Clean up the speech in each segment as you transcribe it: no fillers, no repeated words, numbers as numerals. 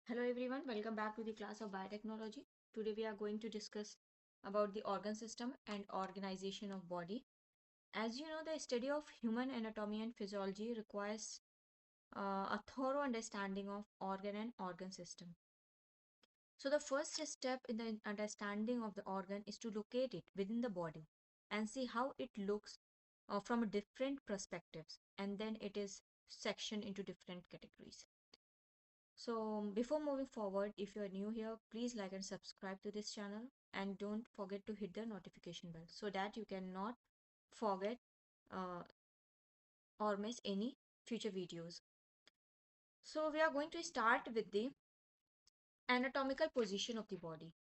Hello everyone, welcome back to the class of biotechnology. Today we are going to discuss about the organ system and organization of body. As you know, the study of human anatomy and physiology requires a thorough understanding of organ and organ system. So the first step in the understanding of the organ is to locate it within the body and see how it looks from different perspectives, and then it is sectioned into different categories. So before moving forward, if you are new here, please like and subscribe to this channel and don't forget to hit the notification bell so that you cannot forget uh, or miss any future videos. So we are going to start with the anatomical position of the body.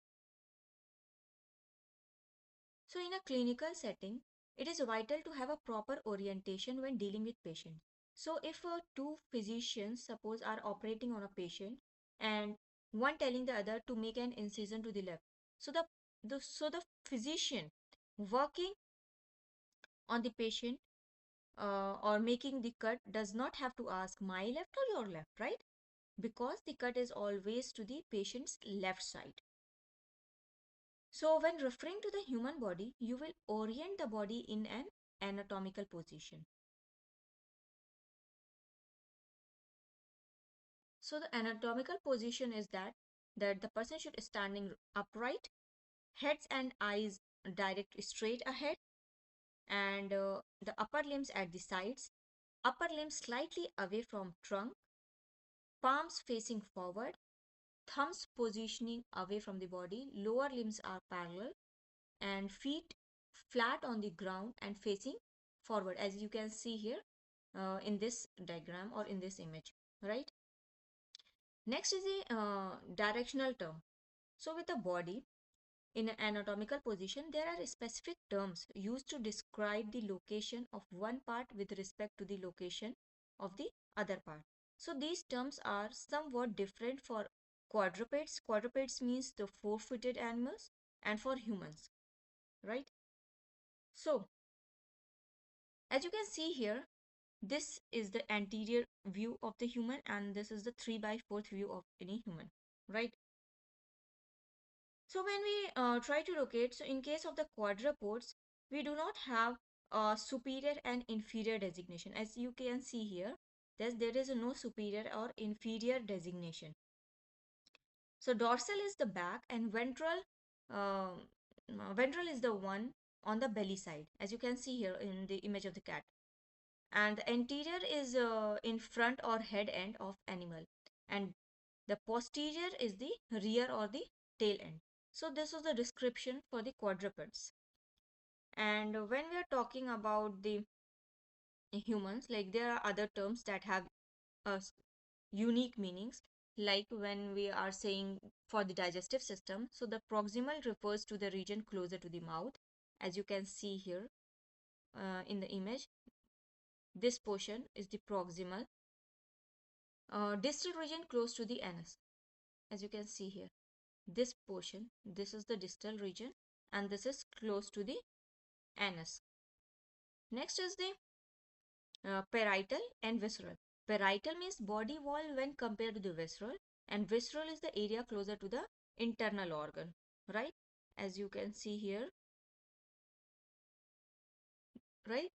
So in a clinical setting, it is vital to have a proper orientation when dealing with patients. So if two physicians suppose are operating on a patient and one telling the other to make an incision to the left, so the physician working on the patient or making the cut does not have to ask my left or your left, right? Because the cut is always to the patient's left side. So, when referring to the human body, you will orient the body in an anatomical position. So, the anatomical position is that the person should standing upright, heads and eyes direct straight ahead, and the upper limbs at the sides, upper limbs slightly away from trunk, palms facing forward, thumbs positioning away from the body, lower limbs are parallel, and feet flat on the ground and facing forward, as you can see here in this diagram or in this image, right? Next is the directional term. So with the body in an anatomical position, there are specific terms used to describe the location of one part with respect to the location of the other part. So these terms are somewhat different for quadrupeds. Quadrupeds means the four-footed animals, and for humans, right? So as you can see here, this is the anterior view of the human and this is the 3 by 4th view of any human, right? So when we try to locate, so in case of the quadrupeds, we do not have a superior and inferior designation. As you can see here, there is no superior or inferior designation. So dorsal is the back and ventral is the one on the belly side, as you can see here in the image of the cat. And the anterior is in front or head end of animal, and the posterior is the rear or the tail end. So this was the description for the quadrupeds. And when we are talking about the humans, like there are other terms that have unique meanings, like when we are saying for the digestive system, so the proximal refers to the region closer to the mouth, as you can see here in the image. This portion is the proximal. Distal region close to the anus, as you can see here. This portion, this is the distal region, and this is close to the anus. Next is the parietal and visceral. Parietal means body wall when compared to the visceral, and visceral is the area closer to the internal organ, right? As you can see here, right?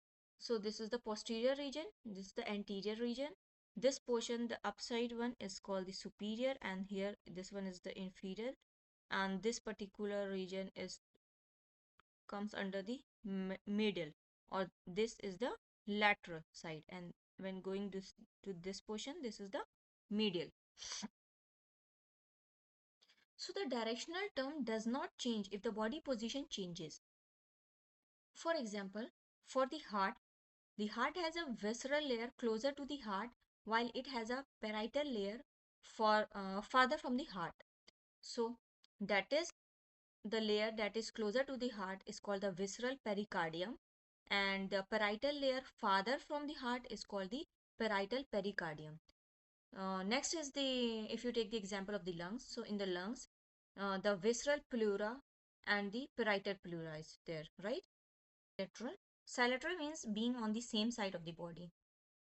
So this is the posterior region, this is the anterior region. This portion, the upside one, is called the superior, and here this one is the inferior, and this particular region is comes under the medial, or this is the lateral side, and when going to this portion, this is the medial. So the directional term does not change if the body position changes. For example, for the heart has a visceral layer closer to the heart while it has a parietal layer farther from the heart. So that is the layer that is closer to the heart is called the visceral pericardium, and the parietal layer farther from the heart is called the parietal pericardium. Next is if you take the example of the lungs, so in the lungs, the visceral pleura and the parietal pleura is there, right? Lateral. Silateral means being on the same side of the body,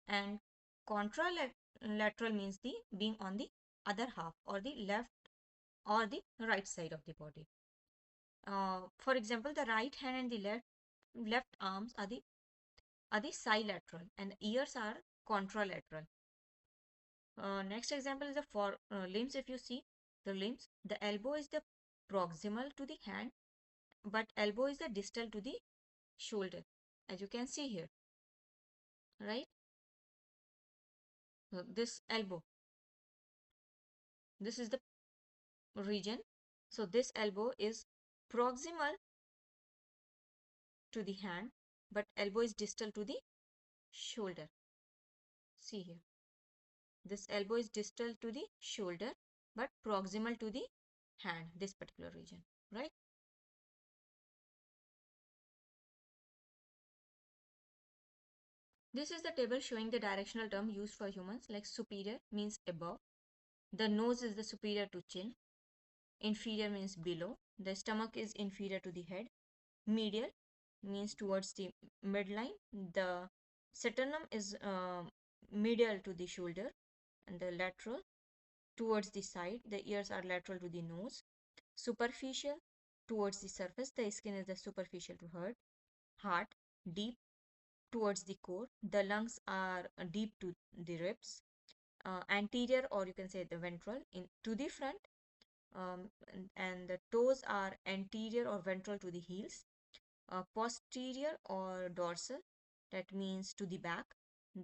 and contralateral means the being on the other half, or the left or the right side of the body. For example, the right hand and the left arms are the silateral, and the ears are contralateral. Next example is the for limbs. If you see the limbs, the elbow is the proximal to the hand, but elbow is the distal to the shoulder, as you can see here, right? This elbow, this is the region. So this elbow is proximal to the hand, but elbow is distal to the shoulder. See here, this elbow is distal to the shoulder, but proximal to the hand, this particular region, right? This is the table showing the directional term used for humans. Like superior means above, the nose is the superior to chin, inferior means below, the stomach is inferior to the head, medial means towards the midline, the sternum is medial to the shoulder, and the lateral towards the side, the ears are lateral to the nose, superficial towards the surface, the skin is the superficial to heart, deep towards the core, the lungs are deep to the ribs, anterior, or you can say the ventral in to the front, and the toes are anterior or ventral to the heels, posterior or dorsal, that means to the back,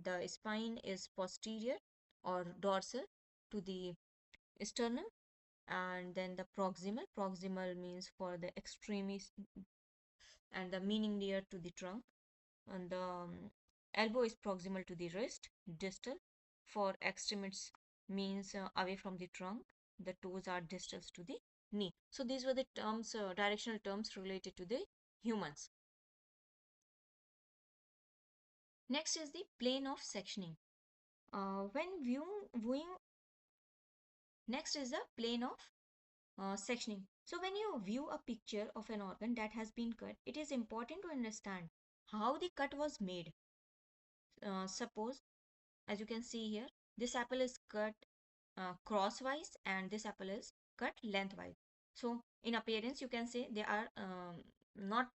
the spine is posterior or dorsal to the sternum, and then the proximal means for the extremis, and the meaning near to the trunk, and the elbow is proximal to the wrist, distal for extremities means away from the trunk, the toes are distals to the knee. So these were the terms, directional terms related to the humans. Next is the plane of sectioning. When viewing, next is the plane of sectioning. So when you view a picture of an organ that has been cut, it is important to understand how the cut was made. Suppose, as you can see here, this apple is cut crosswise and this apple is cut lengthwise. So in appearance, you can say they are not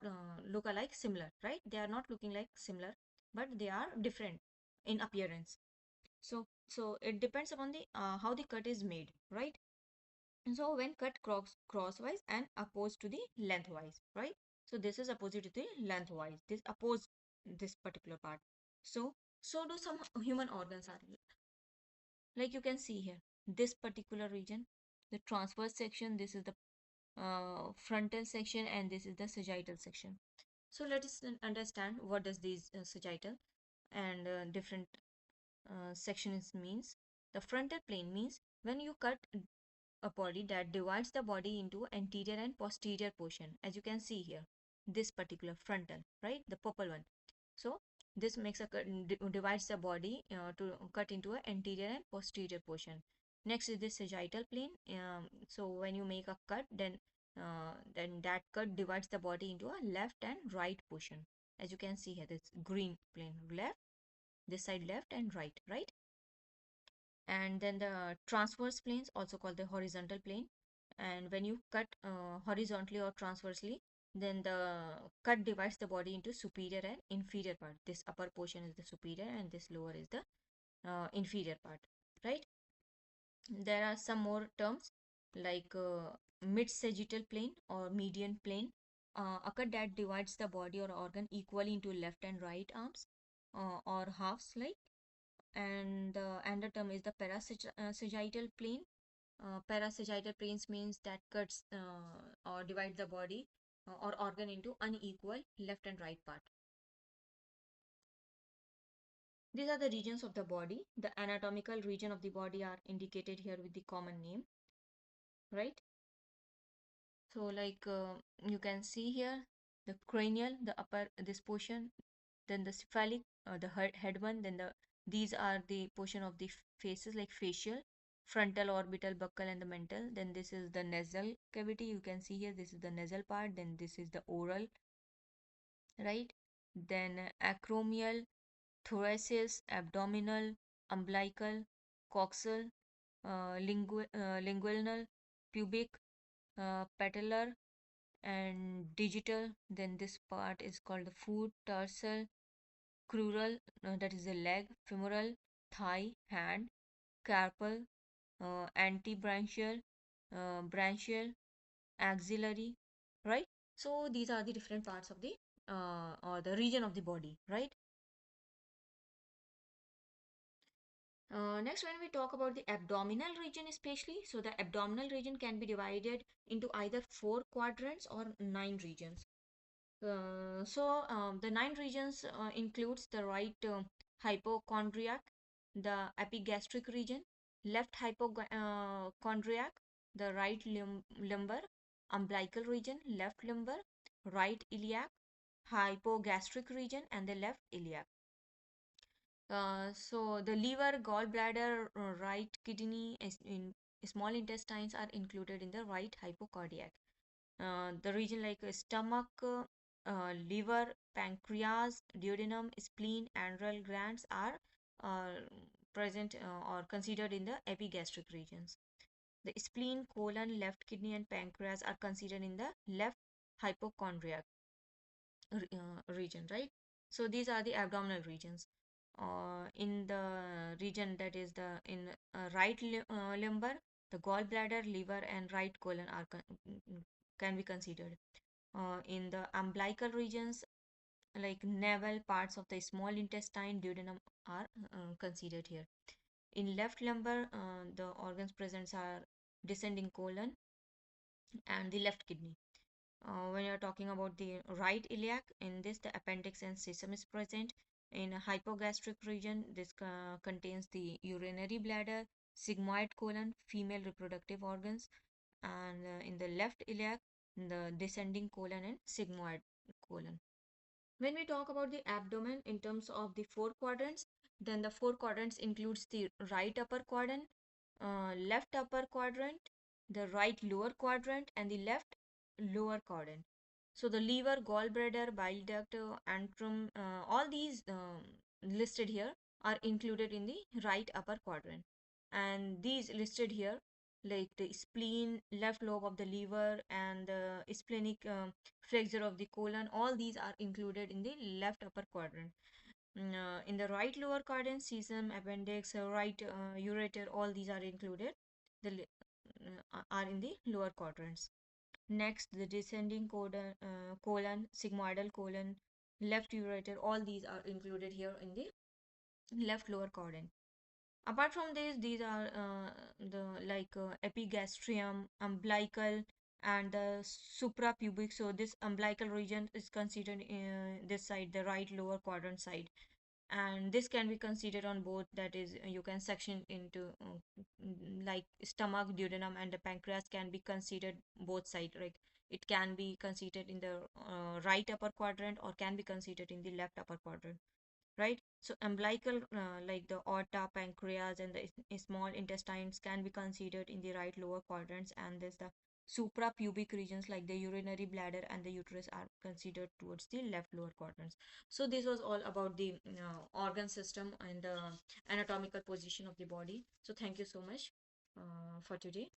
look alike similar, right? They are not looking like similar, but they are different in appearance. So it depends upon the how the cut is made, right? So when cut crosswise and opposed to the lengthwise, right? So this is opposite to the lengthwise. This oppose this particular part. So so do some human organs are, like you can see here. This particular region, the transverse section. This is the frontal section, and this is the sagittal section. So let us understand what does these sagittal and different sections means. The frontal plane means when you cut a body that divides the body into anterior and posterior portion, as you can see here, this particular frontal, right, the purple one. So this makes a divides the body to cut into an anterior and posterior portion. Next is the sagittal plane. So when you make a cut, then that cut divides the body into a left and right portion, as you can see here, this green plane, left, this side left and right, right. And then the transverse planes, also called the horizontal plane, and when you cut horizontally or transversely, then the cut divides the body into superior and inferior part. This upper portion is the superior and this lower is the inferior part, right? There are some more terms like mid sagittal plane or median plane, a cut that divides the body or organ equally into left and right arms or halves, like. And the term is the parasagittal plane. Parasagittal planes means that cuts or divides the body or organ into unequal left and right part. These are the regions of the body. The anatomical region of the body are indicated here with the common name, right? So like you can see here, the cranial, the upper this portion, then the cephalic, the head one, then the these are the portion of the faces like facial, frontal, orbital, buccal, and the mental. Then this is the nasal cavity. You can see here, this is the nasal part. Then this is the oral, right? Then acromial, thoracic, abdominal, umbilical, coxal, lingual, pubic, patellar, and digital. Then this part is called the foot, tarsal, crural, that is the leg, femoral, thigh, hand, carpal, antibranchial, branchial, axillary, right? So these are the different parts of the or the region of the body, right? Next, when we talk about the abdominal region, especially, so the abdominal region can be divided into either four quadrants or nine regions. The nine regions includes the right hypochondriac, the epigastric region, left hypochondriac, the right lumbar, umbilical region, left lumbar, right iliac, hypogastric region, and the left iliac. So the liver, gallbladder, right kidney, in small intestines are included in the right hypocardiac. The region like stomach, liver, pancreas, duodenum, spleen, and renal glands are uh, present or considered in the epigastric regions. The spleen, colon, left kidney, and pancreas are considered in the left hypochondriac region, right? So these are the abdominal regions. In the region that is the in right lumbar, the gallbladder, liver, and right colon are can be considered. In the umbilical regions, like navel, parts of the small intestine, duodenum are considered here. In left lumbar, the organs present are descending colon and the left kidney. When you're talking about the right iliac, in this the appendix and system is present. In a hypogastric region, this contains the urinary bladder, sigmoid colon, female reproductive organs, and in the left iliac, the descending colon and sigmoid colon. When we talk about the abdomen in terms of the four quadrants, then the four quadrants includes the right upper quadrant, left upper quadrant, the right lower quadrant, and the left lower quadrant. So the liver, gallbladder, bile duct, antrum, all these listed here are included in the right upper quadrant. And these listed here, like the spleen, left lobe of the liver, and the splenic flexure of the colon, all these are included in the left upper quadrant. In the right lower quadrant, cecum, appendix, right ureter, all these are included. The are in the lower quadrants. Next, the descending colon, sigmoidal colon, left ureter, all these are included here in the left lower quadrant. Apart from this, these are the like epigastrium, umbilical, and the suprapubic. So this umbilical region is considered this side, the right lower quadrant side, and this can be considered on both. That is, you can section into like stomach, duodenum, and the pancreas can be considered both side. Like it can be considered in the right upper quadrant or can be considered in the left upper quadrant, right? So umbilical, like the aorta, pancreas, and the small intestines can be considered in the right lower quadrants, and there's the suprapubic regions like the urinary bladder and the uterus are considered towards the left lower quadrants. So this was all about the organ system and the anatomical position of the body. So thank you so much for today.